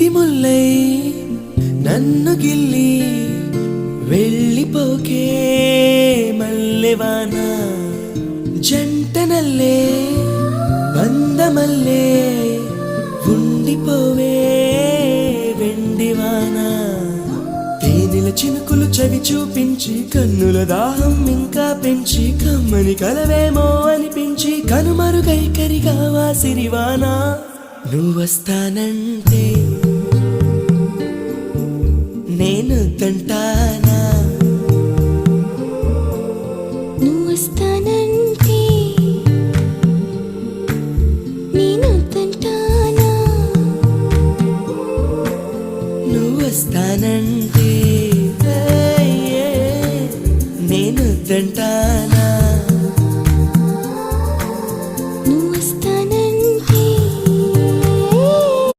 నీటి ముల్లై నన్ను గిల్లి వెళ్ళిపోకే మల్లెవాన జంటనల్లే బందమల్లే ఉండిపోవే వెండివాన తేనెల చినుకులు చవి చూపించి కన్నుల దాహం ఇంకా పెంచి కమ్మని కలవేమో అనిపించి కనుమరుగై కరిగావా సిరివాన నువ్వొస్తానంటే నేను తంటానా నువ్వొస్తానంటే